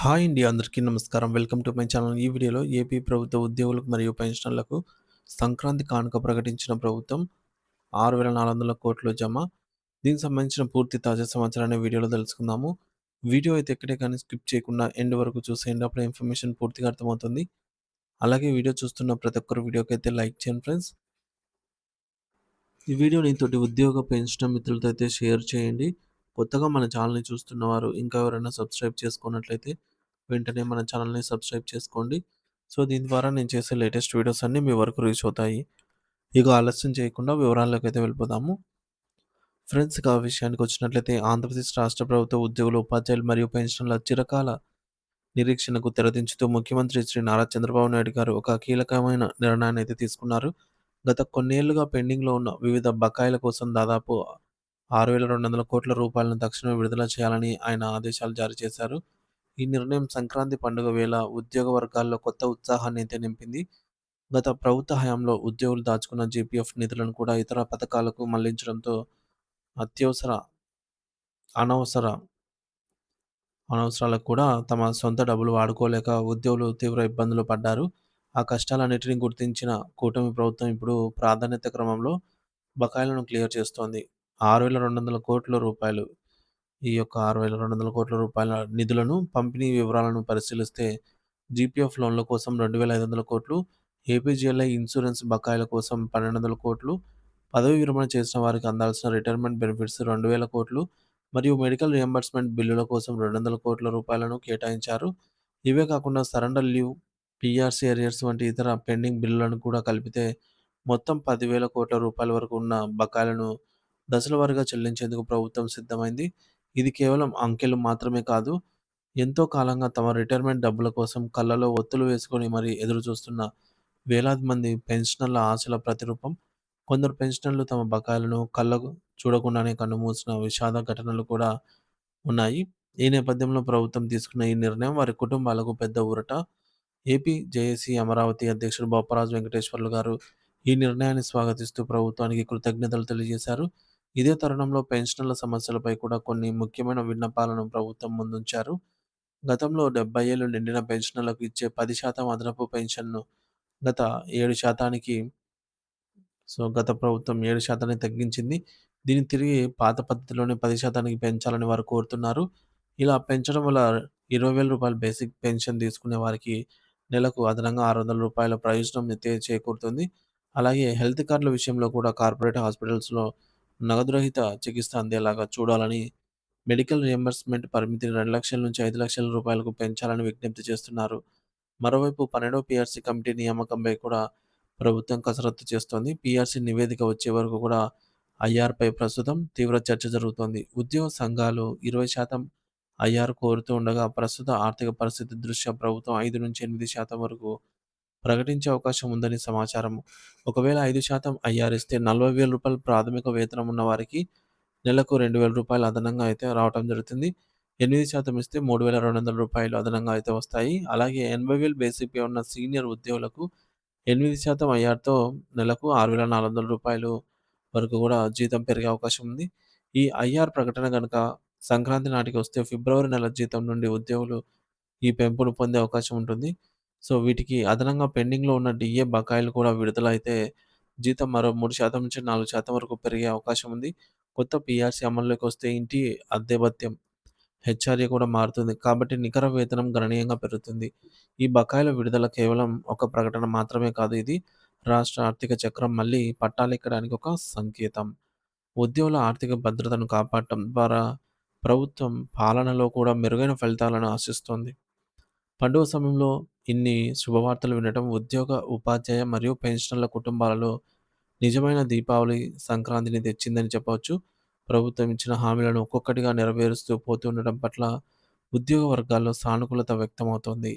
Hi అండి. అందరికీ నమస్కారం. Welcome to my channel. ఈ వీడియోలో ఏపీ ప్రభుత్వ ఉద్యోగులకు మరియు పెన్షనర్లకు సంక్రాంతి కానుక ప్రకటించిన ప్రభుత్వం 6,400 కోట్లు జమ. దీనికి సంబంధించిన పూర్తి తాజా సమాచారాన్ని వీడియోలో తెలుసుకుందాము. వీడియో అయితే ఎక్కడే కానీ స్కిప్ చేయకుండా ఎండ్ వరకు చూసేయండి. అప్పుడు ఇన్ఫర్మేషన్ పూర్తిగా అర్థమవుతుంది. అలాగే వీడియో చూస్తున్న ప్రతి ఒక్కరు వీడియోకైతే లైక్ చేయండి ఫ్రెండ్స్. ఈ వీడియోని తోటి ఉద్యోగ పెన్షన్ మిత్రులతో అయితే షేర్ చేయండి. కొత్తగా మన ఛానల్‌ని చూస్తున్నవారు ఇంకా ఎవరైనా సబ్స్క్రైబ్ చేసుకున్నట్లయితే వెంటనే మన ఛానల్‌ని సబ్స్క్రైబ్ చేసుకోండి. సో, దీని ద్వారా నేను చేసే లేటెస్ట్ వీడియోస్ అన్నీ మీ వరకు రీచ్ అవుతాయి. ఇక ఆలస్యం చేయకుండా వివరాల్లోకైతే వెళ్ళిపోదాము. ఫ్రెండ్స్ ఇక విషయానికొచ్చినట్లయితే ఆంధ్రప్రదేశ్ రాష్ట్ర ప్రభుత్వ ఉద్యోగులు, ఉపాధ్యాయులు మరియు పెన్షనర్ల చిరకాల నిరీక్షణకు తెరదించుతూ ముఖ్యమంత్రి శ్రీ నారా చంద్రబాబు నాయుడు గారు ఒక కీలకమైన నిర్ణయాన్నయితే తీసుకున్నారు. గత కొన్నేళ్లుగా పెండింగ్‌లో ఉన్న వివిధ బకాయిల కోసం దాదాపు 6,200 కోట్ల రూపాయలను తక్షణమే విడుదల చేయాలని ఆయన ఆదేశాలు జారీ చేశారు. ఈ నిర్ణయం సంక్రాంతి పండుగ వేళ ఉద్యోగ వర్గాల్లో కొత్త ఉత్సాహాన్నయితే నింపింది. గత ప్రభుత్వ హయాంలో ఉద్యోగులు దాచుకున్న జీపీఎఫ్ నిధులను కూడా ఇతర పథకాలకు మళ్లించడంతో అత్యవసర, అనవసర అనవసరాలకు కూడా తమ సొంత డబ్బులు వాడుకోలేక ఉద్యోగులు తీవ్ర ఇబ్బందులు పడ్డారు. ఆ కష్టాలన్నిటిని గుర్తించిన కూటమి ప్రభుత్వం ఇప్పుడు ప్రాధాన్యత క్రమంలో బకాయిలను క్లియర్ చేస్తోంది. 6,200 కోట్ల రూపాయలు ఈ యొక్క 6,200 కోట్ల రూపాయల నిధులను పంపిణీ వివరాలను పరిశీలిస్తే జీపీఎఫ్ లోన్ల కోసం 2,500 కోట్లు, ఏపీజీఎల్ఐ ఇన్సూరెన్స్ బకాయిల కోసం 1,200 కోట్లు, పదవీ విరమణ చేసిన వారికి అందాల్సిన రిటైర్మెంట్ బెనిఫిట్స్ 2,000 కోట్లు మరియు మెడికల్ రియంబర్స్‌మెంట్ బిల్లుల కోసం 200 కోట్ల రూపాయలను కేటాయించారు. ఇవే కాకుండా సరెండర్ లీవ్, పీఆర్సీ అరియర్స్ వంటి ఇతర పెండింగ్ బిల్లులను కూడా కలిపితే మొత్తం 10,000 కోట్ల రూపాయల వరకు ఉన్న బకాయిలను దశల వారీగా చెల్లించేందుకు ప్రభుత్వం సిద్ధమైంది. ఇది కేవలం అంకెలు మాత్రమే కాదు, ఎంతో కాలంగా తమ రిటైర్మెంట్ డబ్బుల కోసం కళ్ళలో ఒత్తులు వేసుకొని మరీ ఎదురుచూస్తున్న వేలాది మంది పెన్షనర్ల ఆశల ప్రతిరూపం. కొందరు పెన్షనర్లు తమ బకాయిలను కళ్ళకు చూడకుండానే కన్నుమూసిన విషాద ఘటనలు కూడా ఉన్నాయి. ఈ నేపథ్యంలో ప్రభుత్వం తీసుకున్న ఈ నిర్ణయం వారి కుటుంబాలకు పెద్ద ఊరట. ఏపీ జేఏసీ అమరావతి అధ్యక్షుడు బొప్పరాజు వెంకటేశ్వర్లు గారు ఈ నిర్ణయాన్ని స్వాగతిస్తూ ప్రభుత్వానికి కృతజ్ఞతలు తెలియజేశారు. ఇదే తరుణంలో పెన్షనర్ల సమస్యలపై కూడా కొన్ని ముఖ్యమైన విన్నపాలను ప్రభుత్వం ముందుంచారు. గతంలో 70 ఏళ్లు నిండిన పెన్షనర్లకు ఇచ్చే 10% అదనపు పెన్షన్‌ను గత 7% గత ప్రభుత్వం 7% తగ్గించింది. దీన్ని తిరిగి పాత పద్ధతిలోనే 10% పెంచాలని వారు కోరుతున్నారు. ఇలా పెంచడం వల్ల రూ. 20,000 బేసిక్ పెన్షన్ తీసుకునే వారికి నెలకు అదనంగా రూ. 600 ప్రయోజనం అయితే చేకూరుతుంది. అలాగే హెల్త్ కార్డుల విషయంలో కూడా కార్పొరేట్ హాస్పిటల్స్‌లో నగదు రహిత చికిత్స అందేలాగా చూడాలని, మెడికల్ రియంబర్స్‌మెంట్ పరిమితిని 2,00,000 నుంచి 5,00,000 రూపాయలకు పెంచాలని విజ్ఞప్తి చేస్తున్నారు. మరోవైపు 12వ పీఆర్సీ కమిటీ నియామకంపై కూడా ప్రభుత్వం కసరత్తు చేస్తోంది. పీఆర్సీ నివేదిక వచ్చే వరకు కూడా ఐఆర్‌పై ప్రస్తుతం తీవ్ర చర్చ జరుగుతోంది. ఉద్యోగ సంఘాలు 20% ఐఆర్ కోరుతూ ఉండగా, ప్రస్తుత ఆర్థిక పరిస్థితి దృష్ట్యా ప్రభుత్వం 5-8% వరకు ప్రకటించే అవకాశం ఉందని సమాచారం. ఒకవేళ 5% ఐఆర్ ఇస్తే రూ. 40,000 ప్రాథమిక వేతనం ఉన్న వారికి నెలకు రూ. 2,000 అదనంగా అయితే రావటం జరుగుతుంది. 8% ఇస్తే రూ. 3,200 అదనంగా అయితే వస్తాయి. అలాగే 80,000 బేసిక్ పే ఉన్న సీనియర్ ఉద్యోగులకు 8% ఐఆర్‌తో నెలకు రూ. 6,400 వరకు కూడా జీతం పెరిగే అవకాశం ఉంది. ఈ ఐఆర్ ప్రకటన గనక సంక్రాంతి నాటికి వస్తే ఫిబ్రవరి నెల జీతం నుండి ఉద్యోగులు ఈ పెంపును పొందే అవకాశం ఉంటుంది. సో, వీటికి అదనంగా పెండింగ్‌లో ఉన్న డీఏ బకాయిలు కూడా విడుదల అయితే జీతం మరో 3% నుంచి 4% వరకు పెరిగే అవకాశం ఉంది. కొత్త పీఆర్సీ అమల్లోకి వస్తే ఇంటి అద్దె భత్యం, హెచ్ఆర్ఏ కూడా మారుతుంది. కాబట్టి నికర వేతనం గణనీయంగా పెరుగుతుంది. ఈ బకాయిల విడుదల కేవలం ఒక ప్రకటన మాత్రమే కాదు. ఇది రాష్ట్ర ఆర్థిక చక్రం మళ్ళీ పట్టాలెక్కడానికి ఒక సంకేతం. ఉద్యోగుల ఆర్థిక భద్రతను కాపాడటం ద్వారా ప్రభుత్వం పాలనలో కూడా మెరుగైన ఫలితాలను ఆశిస్తోంది. పండుగ సమయంలో ఇన్ని శుభవార్తలు వినడం ఉద్యోగ, ఉపాధ్యాయ మరియు పెన్షనర్ల కుటుంబాలలో నిజమైన దీపావళి, సంక్రాంతిని తెచ్చిందని చెప్పవచ్చు. ప్రభుత్వం ఇచ్చిన హామీలను ఒక్కొక్కటిగా నెరవేరుస్తూ పోతుండటం పట్ల ఉద్యోగ వర్గాల్లో సానుకూలత వ్యక్తమవుతోంది.